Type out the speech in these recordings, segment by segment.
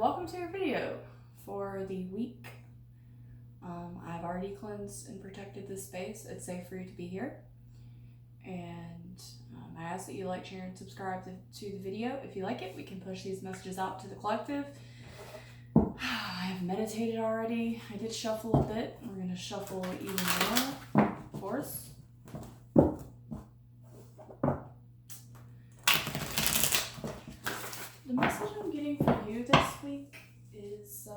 welcome to your video for the week. I've already cleansed and protected this space. It's safe for you to be here. And I ask that you like, share, and subscribe to the video. If you like it, we can push these messages out to the collective. I have meditated already. I did shuffle a bit. We're going to shuffle even more, of course. The message I'm getting for you this week is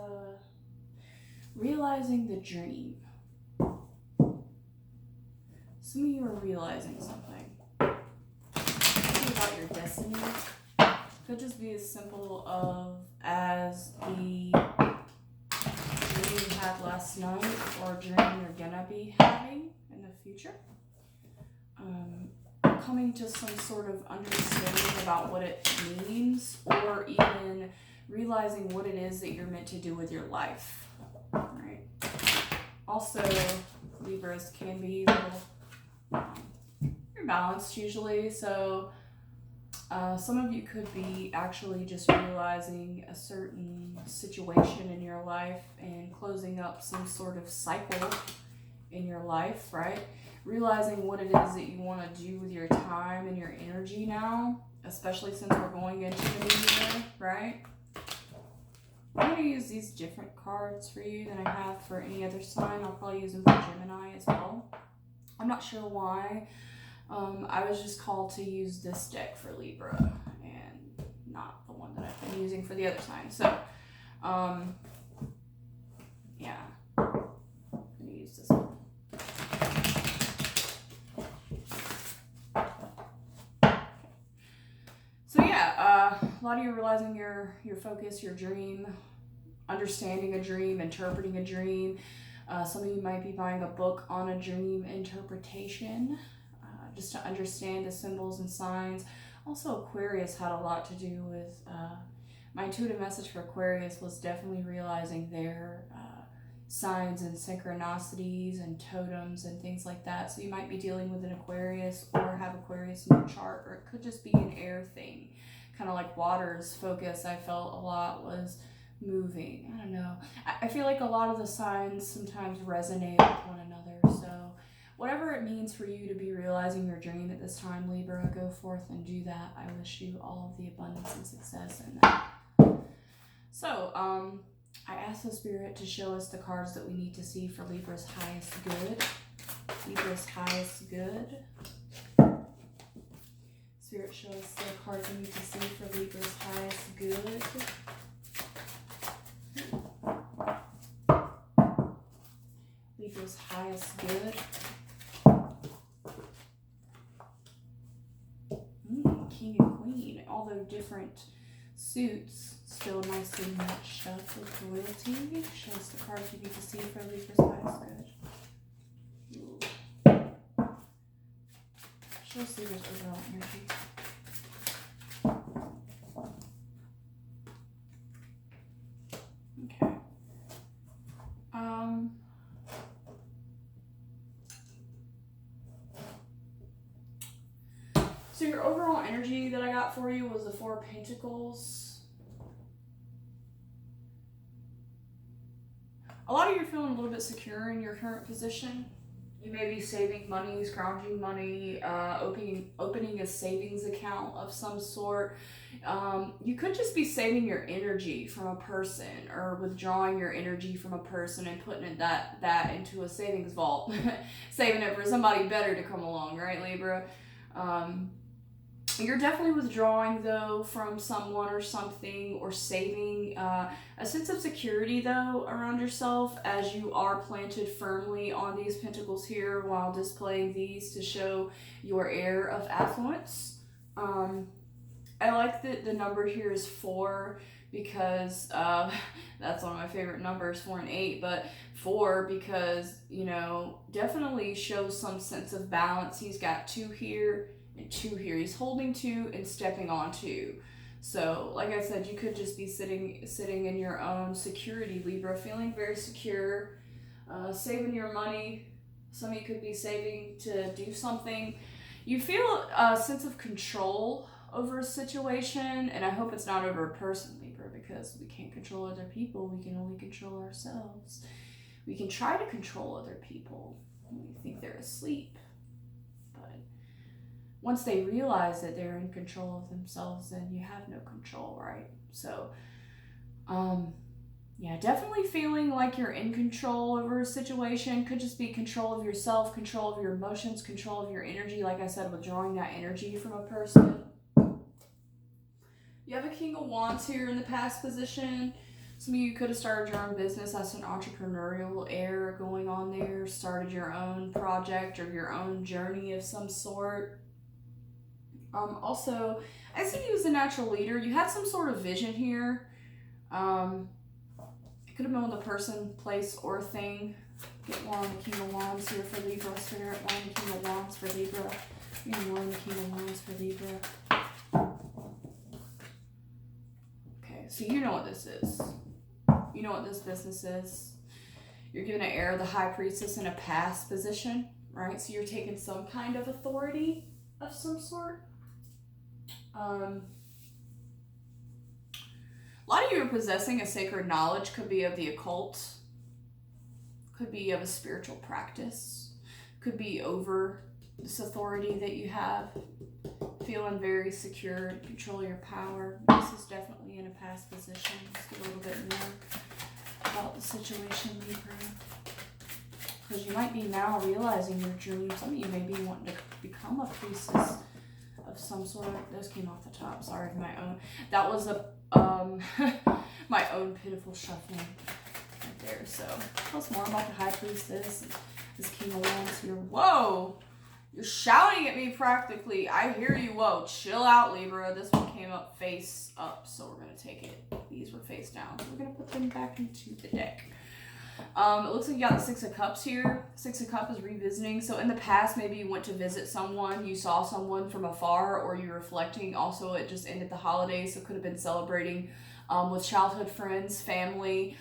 realizing the dream. Some of you are realizing something. Something about your destiny. Could just be as simple as the dream you had last night or dream you're gonna be having in the future. Coming to some sort of understanding about what it means, or even realizing what it is that you're meant to do with your life, right? Also, Libras can be a little imbalanced usually, so some of you could be actually just realizing a certain situation in your life and closing up some sort of cycle in your life, right? Realizing what it is that you want to do with your time and your energy now, especially since we're going into the new year, right? I'm going to use these different cards for you than I have for any other sign. I'll probably use them for Gemini as well. I'm not sure why. I was just called to use this deck for Libra and not the one that I've been using for the other sign. So, yeah, I'm going to use this one. So yeah, a lot of you are realizing your focus, your dream, understanding a dream, interpreting a dream. Some of you might be buying a book on a dream interpretation, just to understand the symbols and signs. Also, Aquarius had a lot to do with, my intuitive message for Aquarius was definitely realizing their signs and synchronicities and totems and things like that. So you might be dealing with an Aquarius or have Aquarius in your chart, or it could just be an air thing. Kind of like water's focus, I felt a lot was moving. I don't know. I feel like a lot of the signs sometimes resonate with one another. So whatever it means for you to be realizing your dream at this time, Libra, go forth and do that. I wish you all of the abundance and success in that. So, I asked the Spirit to show us the cards that we need to see for Libra's highest good. Libra's highest good. Spirit, show us the cards we need to see for Libra's highest good. Libra's highest good. King and Queen. Although different suits, still nicely matched up with royalty. Show us the cards you need to see for Libra's highest good. Ooh. Show us Libra's overall energy. Okay. So your overall energy that I got for you was the Four of Pentacles. A lot of you are feeling a little bit secure in your current position. You may be saving money, scrounging money, opening a savings account of some sort. You could just be saving your energy from a person, or withdrawing your energy from a person and putting that into a savings vault. Saving it for somebody better to come along, right, Libra? You're definitely withdrawing, though, from someone or something, or saving a sense of security, though, around yourself, as you are planted firmly on these pentacles here while displaying these to show your air of affluence. I like that the number here is 4 because that's one of my favorite numbers, 4 and 8, but 4 because, you know, definitely shows some sense of balance. He's got 2 here and 2 here. He's holding 2 and stepping on 2. So, like I said, you could just be sitting in your own security, Libra, feeling very secure, saving your money. Some of you could be saving to do something. You feel a sense of control over a situation, and I hope it's not over a person, Libra, because we can't control other people. We can only control ourselves. We can try to control other people when we think they're asleep. But once they realize that they're in control of themselves, then you have no control, right? So, yeah, definitely feeling like you're in control over a situation. Could just be control of yourself, control of your emotions, control of your energy. Like I said, withdrawing that energy from a person. You have a King of Wands here in the past position. Some of you could have started your own business. That's an entrepreneurial air going on there. Started your own project or your own journey of some sort. Also, I see you as a natural leader. You had some sort of vision here. It could have been with a person, place, or thing. Get more on the King of Wands here for Libra. Spirit, more on the King of Wands for Libra. Get more on the King of Wands for Libra. So you know what this is. You know what this business is. You're given an air of the High Priestess in a past position, right? So you're taking some kind of authority of some sort. A lot of you are possessing a sacred knowledge. Could be of the occult. Could be of a spiritual practice. Could be over this authority that you have. Feeling very secure, control your power. This is definitely in a past position. Just a little bit more about the situation, Libra. Because you might be now realizing your dream. Some of you may be wanting to become a priestess of some sort. Those came off the top. Sorry, my own. That was a my own pitiful shuffling right there. So tell us more about the High Priestess. This King of Wands here. Whoa! You're shouting at me practically. I hear you. Whoa, chill out, Libra. This one came up face up, so we're going to take it. These were face down. So we're going to put them back into the deck. It looks like you got the Six of Cups here. Six of Cups is revisiting. So in the past, maybe you went to visit someone. You saw someone from afar, or you're reflecting. Also, it just ended the holidays, so it could have been celebrating with childhood friends, family.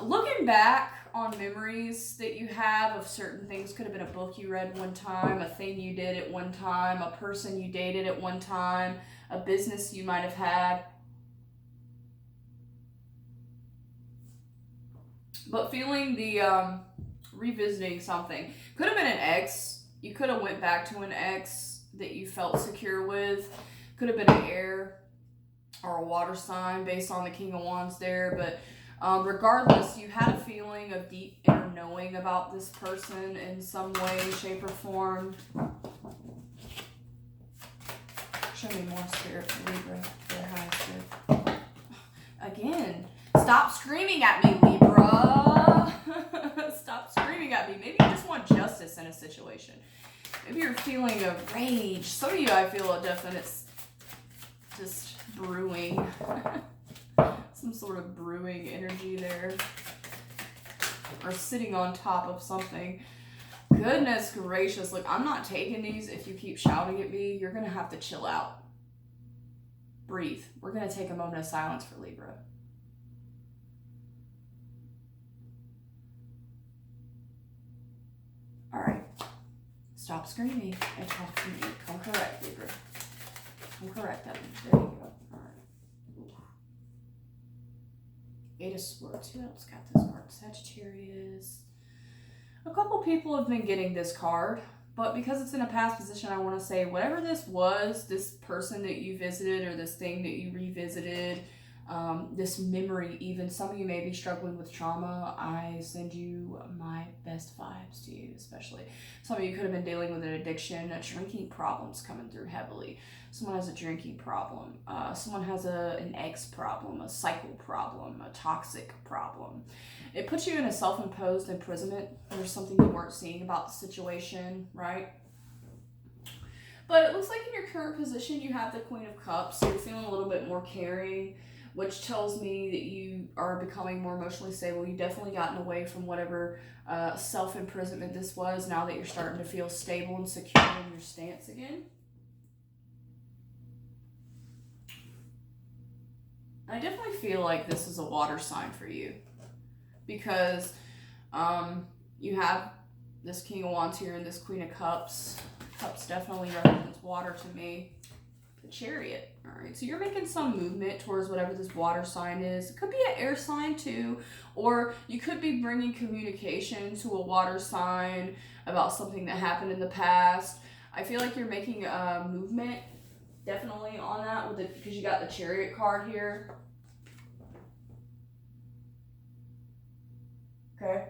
Looking back on memories that you have of certain things, could have been a book you read one time, a thing you did at one time, a person you dated at one time, a business you might have had. But feeling the revisiting something. Could have been an ex. You could have went back to an ex that you felt secure with. Could have been an air or a water sign based on the King of Wands there, but regardless, you had a feeling of deep inner knowing about this person in some way, shape, or form. Show me more, Spirit, for Libra. Their highest good. Again, stop screaming at me, Libra. Stop screaming at me. Maybe you just want justice in a situation. Maybe you're feeling a rage. Some of you, I feel a definite just brewing. Some sort of brewing energy there, or sitting on top of something. Goodness gracious. Look, I'm not taking these. If you keep shouting at me, you're going to have to chill out. Breathe. We're going to take a moment of silence for Libra. All right. Stop screaming and talk to me. Come correct, Libra. Come correct that. There you go. All right. Eight of Swords. Who else got this card? Sagittarius. A couple people have been getting this card, but because it's in a past position, I want to say whatever this was, this person that you visited or this thing that you revisited, this memory even, some of you may be struggling with trauma. I send you my best vibes to you, especially. Some of you could have been dealing with an addiction, a drinking problem's coming through heavily. Someone has a drinking problem. Someone has an ex problem, a cycle problem, a toxic problem. It puts you in a self-imposed imprisonment. There's something you weren't seeing about the situation, right? But it looks like in your current position, you have the Queen of Cups. So you're feeling a little bit more caring, which tells me that you are becoming more emotionally stable. You've definitely gotten away from whatever self-imprisonment this was, now that you're starting to feel stable and secure in your stance again. I definitely feel like this is a water sign for you, because you have this King of Wands here and this Queen of Cups. Cups definitely represents water to me. Put Chariot. All right, so you're making some movement towards whatever this water sign is. It could be an air sign too, or you could be bringing communication to a water sign about something that happened in the past. I feel like you're making a movement definitely on that with it, because you got the Chariot card here. Okay,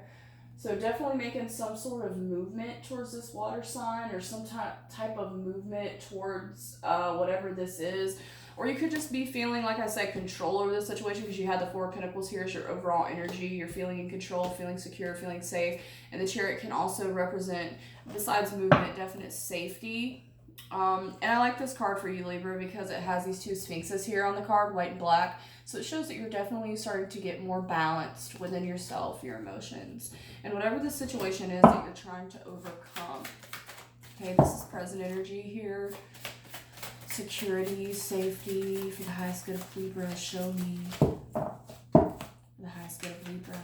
so definitely making some sort of movement towards this water sign, or some type of movement towards whatever this is. Or you could just be feeling, like I said, control over the situation, because you had the Four of Pentacles here as your overall energy. You're feeling in control, feeling secure, feeling safe. And the Chariot can also represent, besides movement, definite safety. And I like this card for you, Libra, because it has these two sphinxes here on the card, white and black. So it shows that you're definitely starting to get more balanced within yourself, your emotions, and whatever the situation is that you're trying to overcome. Okay, this is present energy here. Security, safety, for the highest good of Libra, show me. For the highest good of Libra.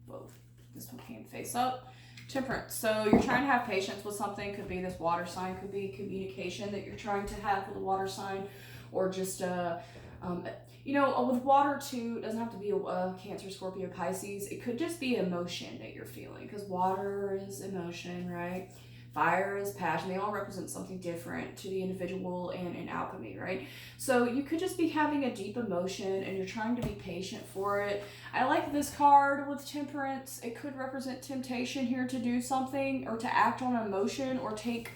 Whoa, this one came face up. Temperance. So you're trying to have patience with something. Could be this water sign. Could be communication that you're trying to have with a water sign. Or just, you know, with water too, it doesn't have to be a Cancer, Scorpio, Pisces. It could just be emotion that you're feeling. Because water is emotion, right? Fire is passion. They all represent something different to the individual and in alchemy, right? So you could just be having a deep emotion and you're trying to be patient for it. I like this card with Temperance. It could represent temptation here to do something or to act on an emotion or take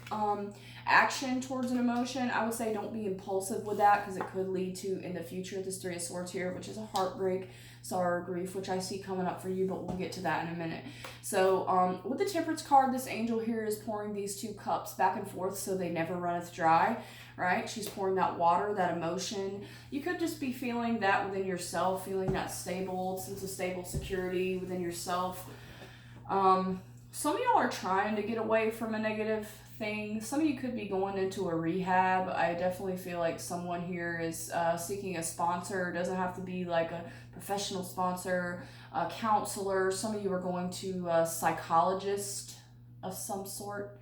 action towards an emotion. I would say don't be impulsive with that, because it could lead to, in the future, this Three of Swords here, which is a heartbreak, sorrow, grief, which I see coming up for you, but we'll get to that in a minute. So with the Temperance card, this angel here is pouring these two cups back and forth so they never runneth dry, right? She's pouring that water, that emotion. You could just be feeling that within yourself, feeling that stable, sense of stable security within yourself. Some of y'all are trying to get away from a negative thing. Some of you could be going into a rehab. I definitely feel like someone here is seeking a sponsor. It doesn't have to be like a professional sponsor, a counselor. Some of you are going to a psychologist of some sort.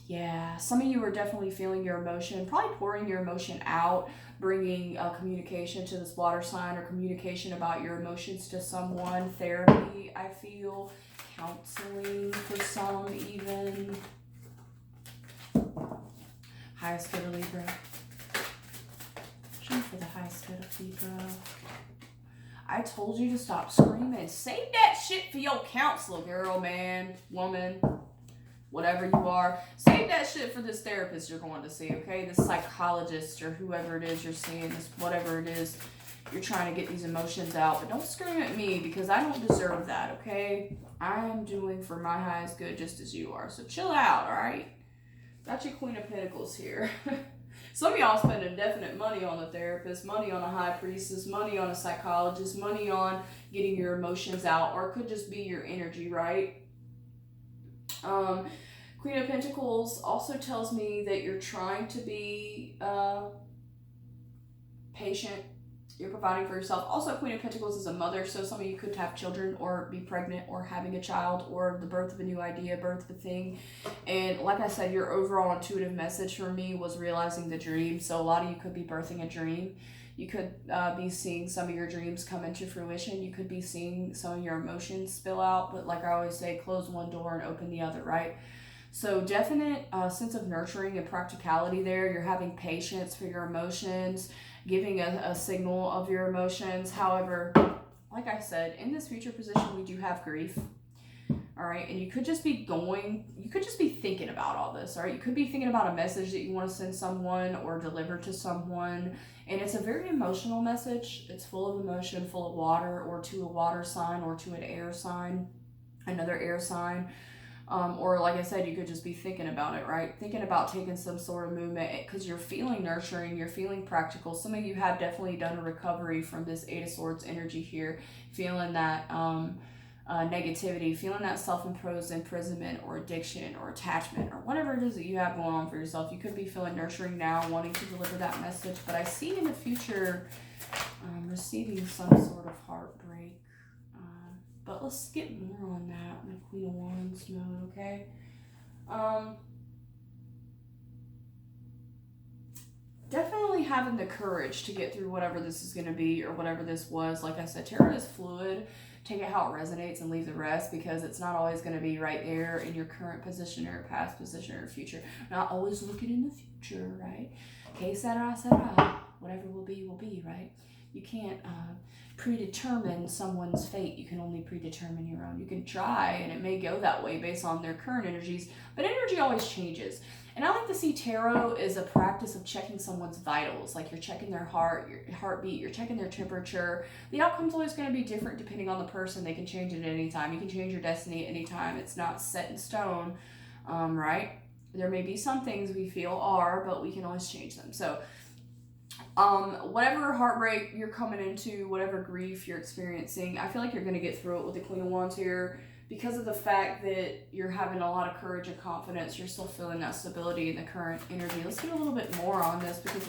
Yeah, some of you are definitely feeling your emotion, probably pouring your emotion out, bringing communication to this water sign, or communication about your emotions to someone. Therapy, I feel. Counseling for some, even. Highest good of Libra. Show me for the highest good of Libra. I told you to stop screaming. Save that shit for your counselor, girl, man, woman, whatever you are. Save that shit for this therapist you're going to see, okay? This psychologist or whoever it is you're seeing, this whatever it is you're trying to get these emotions out. But don't scream at me, because I don't deserve that, okay? I'm doing for my highest good just as you are. So chill out, all right? Got your Queen of Pentacles here. Some of y'all spending definite money on a therapist, money on a high priestess, money on a psychologist, money on getting your emotions out, or it could just be your energy, right? Queen of Pentacles also tells me that you're trying to be patient. You're providing for yourself. Also, Queen of Pentacles is a mother, so some of you could have children or be pregnant or having a child or the birth of a new idea, birth of a thing. And like I said, your overall intuitive message for me was realizing the dream. So a lot of you could be birthing a dream. You could be seeing some of your dreams come into fruition. You could be seeing some of your emotions spill out. But like I always say, close one door and open the other, right? So definite sense of nurturing and practicality there. You're having patience for your emotions, giving a signal of your emotions. However, like I said, in this future position, we do have grief. All right. And you could just be thinking about all this. All right. You could be thinking about a message that you want to send someone or deliver to someone. And it's a very emotional message. It's full of emotion, full of water, or to a water sign, or to an air sign, another air sign. Or like I said, you could just be thinking about it, right? Thinking about taking some sort of movement, because you're feeling nurturing, you're feeling practical. Some of you have definitely done a recovery from this Eight of Swords energy here, feeling that negativity, feeling that self-imposed imprisonment or addiction or attachment or whatever it is that you have going on for yourself. You could be feeling nurturing now, wanting to deliver that message, but I see in the future receiving some sort of heartbreak. But let's get more on that in the Queen of Wands mode, okay? definitely having the courage to get through whatever this is going to be or whatever this was. Like I said, tarot is fluid. Take it how it resonates and leave the rest, because it's not always going to be right there in your current position or past position or future. Not always looking in the future, right? Que sera, sera. Whatever will be, right? You can't predetermine someone's fate. You can only predetermine your own. You can try, and it may go that way based on their current energies, but energy always changes. And I like to see tarot as a practice of checking someone's vitals. Like you're checking their heart, your heartbeat, you're checking their temperature. The outcome's always going to be different depending on the person. They can change it at any time. You can change your destiny at any time. It's not set in stone, right? There may be some things we feel are, but we can always change them. So whatever heartbreak you're coming into, whatever grief you're experiencing, I feel like you're going to get through it with the Queen of Wands here. Because of the fact that you're having a lot of courage and confidence, you're still feeling that stability in the current energy. Let's get a little bit more on this, because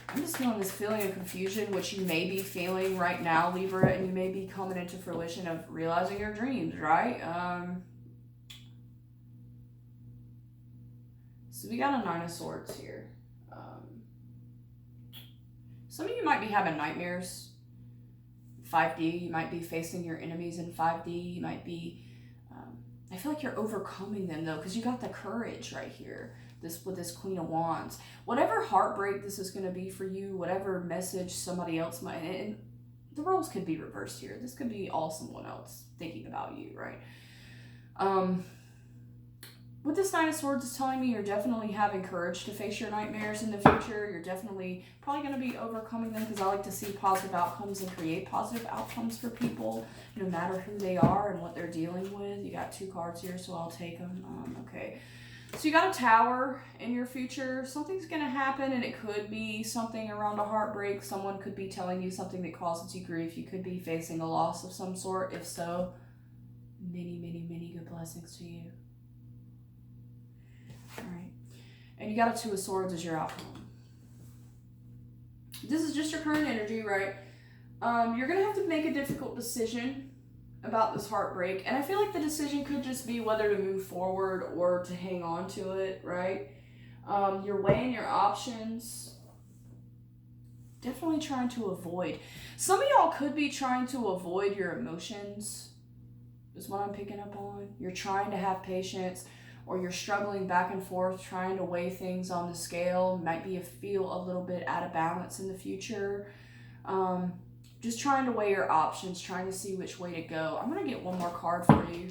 I'm just feeling this feeling of confusion, which you may be feeling right now, Libra, and you may be coming into fruition of realizing your dreams, right? So we got a Nine of Swords here. Some of you might be having nightmares. 5D, you might be facing your enemies in 5D. You might be, I feel like you're overcoming them though, because you got the courage right here. With this Queen of Wands. Whatever heartbreak this is going to be for you, whatever message somebody else might, and the roles could be reversed here. This could be all someone else thinking about you, right? With this Nine of Swords, it's telling me you're definitely having courage to face your nightmares in the future. You're definitely probably going to be overcoming them, because I like to see positive outcomes and create positive outcomes for people, no matter who they are and what they're dealing with. You got 2 cards here, so I'll take them. Okay. So you got a Tower in your future. Something's going to happen, and it could be something around a heartbreak. Someone could be telling you something that causes you grief. You could be facing a loss of some sort. If so, many, many, many good blessings to you. All right. And you got a Two of Swords as your outcome. This is just your current energy, right? You're going to have to make a difficult decision about this heartbreak. And I feel like the decision could just be whether to move forward or to hang on to it, right? You're weighing your options. Definitely trying to avoid. Some of y'all could be trying to avoid your emotions, is what I'm picking up on. You're trying to have patience, or you're struggling back and forth, trying to weigh things on the scale. Might be feel a little bit out of balance in the future. Just trying to weigh your options, trying to see which way to go. I'm going to get one more card for you,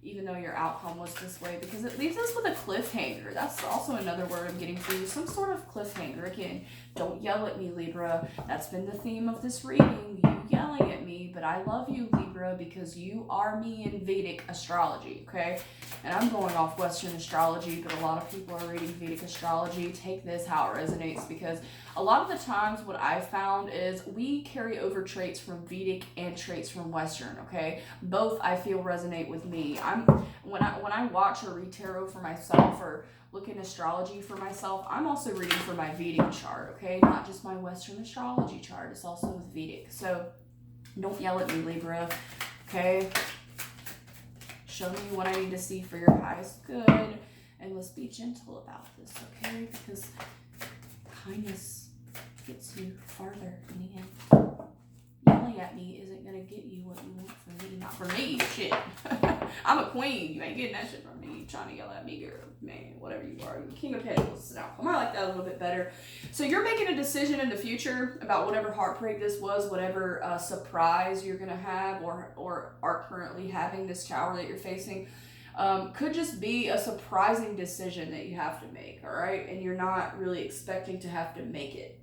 even though your outcome was this way, because it leaves us with a cliffhanger. That's also another word I'm getting for you, some sort of cliffhanger. Again, don't yell at me, Libra. That's been the theme of this reading, you yelling at me, but I love you, Libra, because you are me in Vedic astrology, okay? And I'm going off Western astrology, but a lot of people are reading Vedic astrology. Take this how it resonates, because a lot of the times what I've found is we carry over traits from Vedic and traits from Western, okay? Both I feel resonate with me. When I watch or read tarot for myself or look in astrology for myself, I'm also reading for my Vedic chart, okay? Not just my Western astrology chart, it's also with Vedic. So don't yell at me, Libra, okay? Show me what I need to see for your highest good, and let's be gentle about this, okay? Because kindness gets you farther in the end. Yelling at me isn't going to get you what you want from me. Not from me, shit. I'm a queen. You ain't getting that shit from me. Trying to yell at me, girl. Man, whatever you are. You're King of Pentacles. Now, I like that a little bit better. So you're making a decision in the future about whatever heartbreak this was, whatever surprise you're going to have or are currently having, this Tower that you're facing. Could just be a surprising decision that you have to make, all right? And you're not really expecting to have to make it.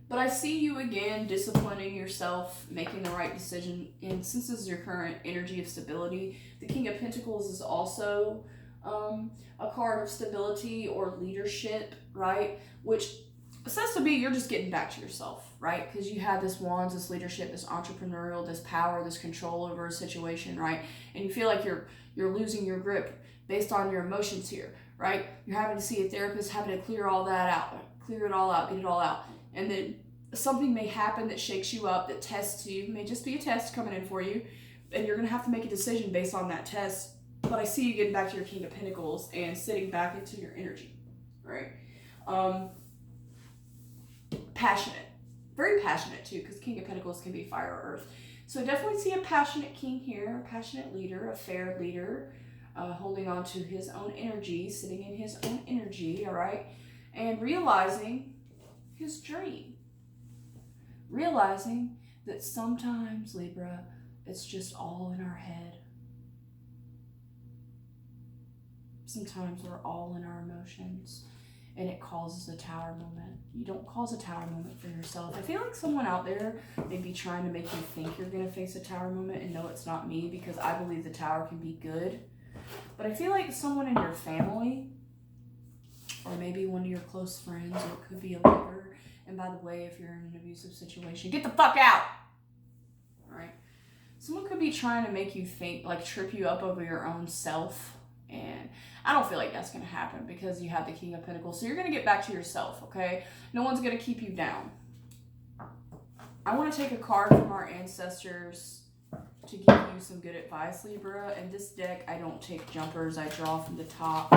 But I see you again disciplining yourself, making the right decision. And since this is your current energy of stability, the King of Pentacles is also a card of stability or leadership, right? Which says to me you're just getting back to yourself, right? Because you have this wands, this leadership, this entrepreneurial, this power, this control over a situation, right? And you feel like you're losing your grip based on your emotions here, right? You're having to see a therapist, having to clear all that out, clear it all out, get it all out. And then something may happen that shakes you up, that tests you. It may just be a test coming in for you, and you're going to have to make a decision based on that test. But I see you getting back to your King of Pentacles and sitting back into your energy, right? Passionate. Very passionate too, because King of Pentacles can be fire or earth. So I definitely see a passionate king here, a passionate leader, a fair leader, holding on to his own energy, sitting in his own energy, all right? And realizing his dream. Realizing that sometimes, Libra, it's just all in our head. Sometimes we're all in our emotions, and it causes a tower moment. You don't cause a tower moment for yourself. I feel like someone out there may be trying to make you think you're going to face a tower moment, and no, it's not me, because I believe the tower can be good. But I feel like someone in your family, or maybe one of your close friends, or it could be a lover. And by the way, if you're in an abusive situation, get the fuck out! All right? Someone could be trying to make you think, like trip you up over your own self. And I don't feel like that's going to happen because you have the King of Pentacles. So you're going to get back to yourself, okay? No one's going to keep you down. I want to take a card from our ancestors to give you some good advice, Libra. And this deck, I don't take jumpers. I draw from the top.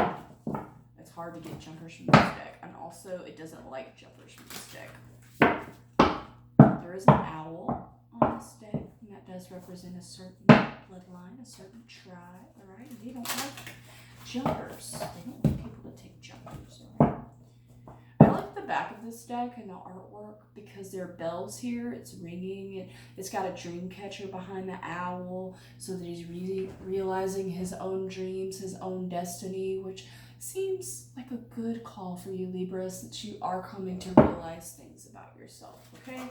It's hard to get jumpers from this deck. And also, it doesn't like jumpers from this deck. There is an owl on this deck. And that does represent a certain bloodline, a certain tribe, all right? And they don't like jumpers. They don't like people to take jumpers, all right? I like the back of this deck and the artwork because there are bells here. It's ringing, and it's got a dream catcher behind the owl so that he's really realizing his own dreams, his own destiny, which seems like a good call for you, Libra, since you are coming to realize things about yourself, okay?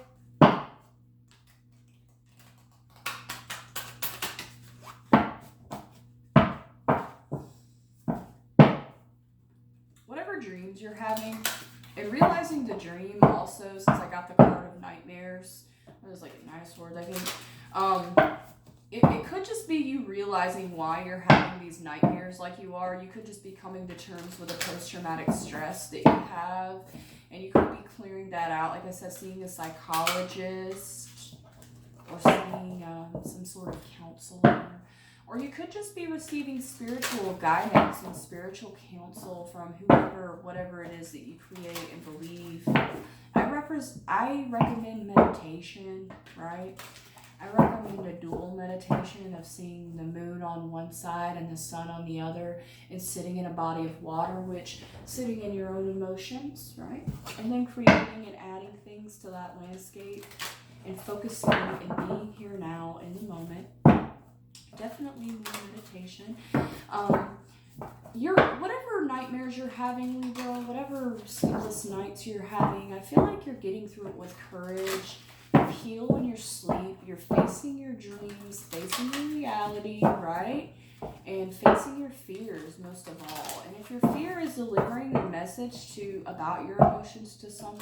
Whatever dreams you're having, and realizing the dream also, since I got the card of nightmares, it was like a Knight of Swords, I think. It could just be you realizing why you're having these nightmares like you are. You could just be coming to terms with a post-traumatic stress that you have, and you could be clearing that out. Like I said, seeing a psychologist or seeing some sort of counselor. Or you could just be receiving spiritual guidance and spiritual counsel from whoever, whatever it is that you create and believe. I recommend meditation, right? I recommend a dual meditation of seeing the moon on one side and the sun on the other, and sitting in a body of water, which sitting in your own emotions, right? And then creating and adding things to that landscape and focusing and being here now in the moment. Definitely more meditation. Whatever nightmares you're having, Libra, whatever sleepless nights you're having, I feel like you're getting through it with courage. You heal in your sleep. You're facing your dreams, facing your reality, right? And facing your fears most of all. And if your fear is delivering a message about your emotions to someone,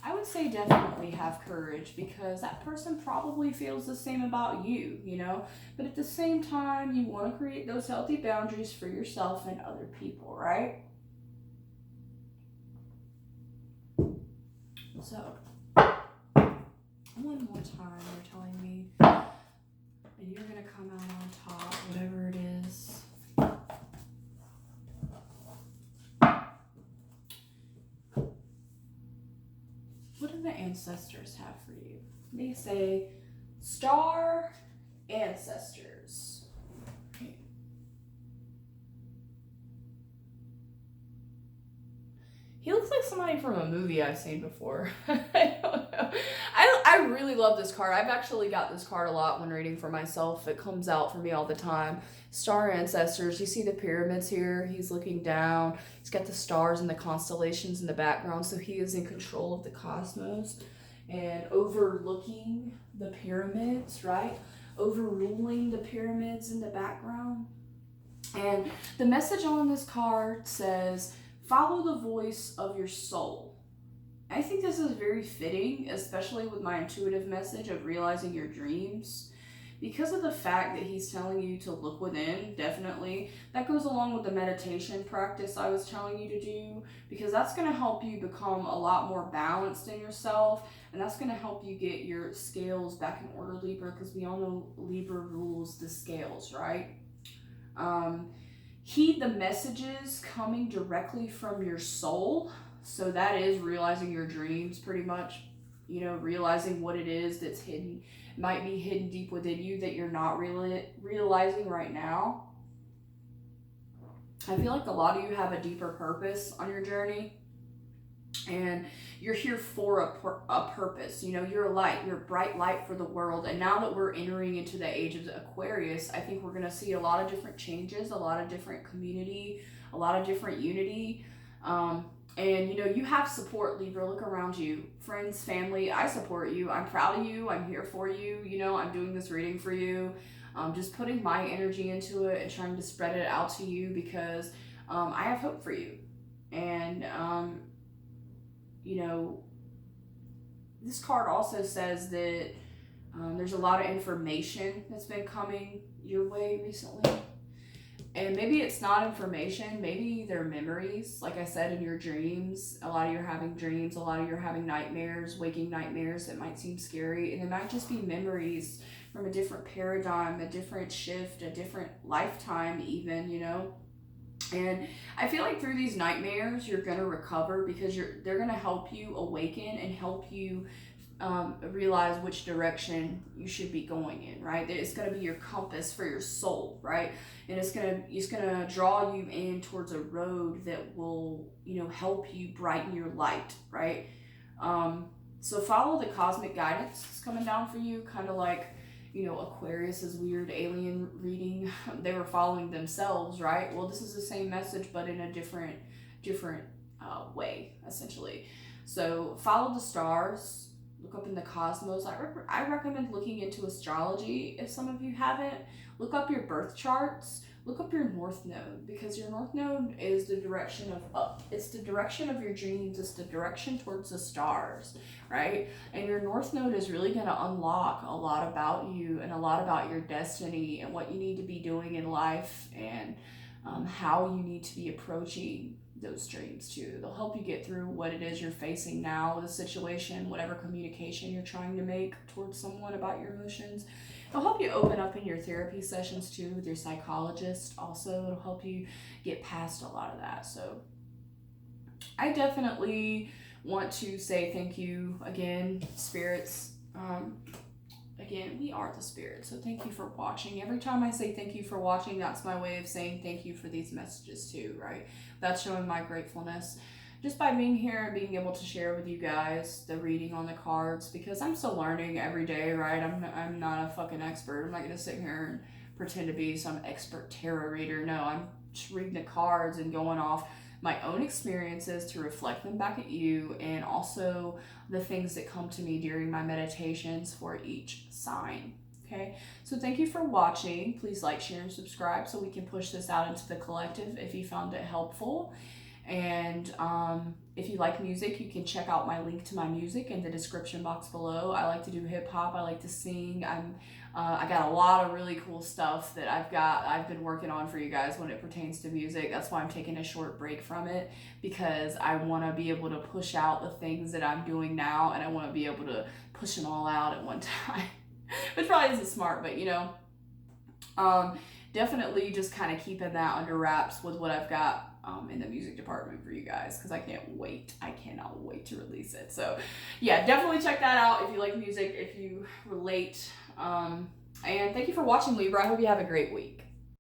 I would say definitely have courage, because that person probably feels the same about you, you know? But at the same time, you want to create those healthy boundaries for yourself and other people, right? So, one more time, you're telling me, and you're going to come out on top, whatever it is. What do the ancestors have for you? They say, star ancestors. Okay. He looks like somebody from a movie I've seen before. I don't know. I really love this card. I've actually got this card a lot when reading for myself. It comes out for me all the time. Star ancestors. You see the pyramids here. He's looking down. He's got the stars and the constellations in the background. So he is in control of the cosmos and overlooking the pyramids, right? Overruling the pyramids in the background. And the message on this card says, follow the voice of your soul. I think this is very fitting, especially with my intuitive message of realizing your dreams, because of the fact that he's telling you to look within. Definitely that goes along with the meditation practice I was telling you to do, because that's going to help you become a lot more balanced in yourself, and that's going to help you get your scales back in order, Libra, because we all know Libra rules the scales, right? Heed the messages coming directly from your soul, So that is realizing your dreams pretty much, you know, realizing what it is that's hidden, might be hidden deep within you that you're not really realizing right now. I feel like a lot of you have a deeper purpose on your journey, and you're here for a purpose. You know, you're a light, you're a bright light for the world. And now that we're entering into the age of Aquarius, I think we're going to see a lot of different changes, a lot of different community, a lot of different unity. And you know, you have support, Libra. Look around you. Friends, family, I support you. I'm proud of you. I'm here for you. You know, I'm doing this reading for you. Just putting my energy into it and trying to spread it out to you because I have hope for you. And, you know, this card also says that there's a lot of information that's been coming your way recently. And maybe it's not information, maybe they're memories. Like I said, in your dreams, a lot of you are having dreams, a lot of you are having nightmares, waking nightmares that might seem scary. And it might just be memories from a different paradigm, a different shift, a different lifetime even, you know. And I feel like through these nightmares, you're going to recover because they're going to help you awaken and help you realize which direction you should be going in, right? It's going to be your compass for your soul, right? And it's going to draw you in towards a road that will, you know, help you brighten your light, right? So follow the cosmic guidance that's coming down for you, kind of like, you know, Aquarius's weird alien reading. They were following themselves, right? Well, this is the same message, but in a different way, essentially. So follow the stars. Look up in the cosmos. I recommend looking into astrology if some of you haven't. Look up your birth charts. Look up your north node, because your north node is the direction of up. It's the direction of your dreams. It's the direction towards the stars, right? And your north node is really going to unlock a lot about you and a lot about your destiny and what you need to be doing in life and how you need to be approaching those dreams too. They'll help you get through what it is you're facing now with a situation, whatever communication you're trying to make towards someone about your emotions. It'll help you open up in your therapy sessions too with your psychologist. Also, it'll help you get past a lot of that. So I definitely want to say thank you again, spirits. Again, we are the spirits, so thank you for watching. Every time I say thank you for watching, that's my way of saying thank you for these messages too, right? That's showing my gratefulness just by being here and being able to share with you guys the reading on the cards, because I'm still learning every day, right? I'm not a fucking expert. I'm not going to sit here and pretend to be some expert tarot reader. No, I'm just reading the cards and going off my own experiences to reflect them back at you, and also the things that come to me during my meditations for each sign. Okay, so thank you for watching. Please like, share, and subscribe so we can push this out into the collective if you found it helpful. And if you like music, you can check out my link to my music in the description box below. I like to do hip hop. I like to sing. I got a lot of really cool stuff that I've been working on for you guys when it pertains to music. That's why I'm taking a short break from it, because I want to be able to push out the things that I'm doing now, and I want to be able to push them all out at one time, which probably isn't smart, but you know, definitely just kind of keeping that under wraps with what I've got in the music department for you guys, because I cannot wait to release it. So yeah, definitely check that out if you like music, if you relate. And thank you for watching, Libra. I hope you have a great week.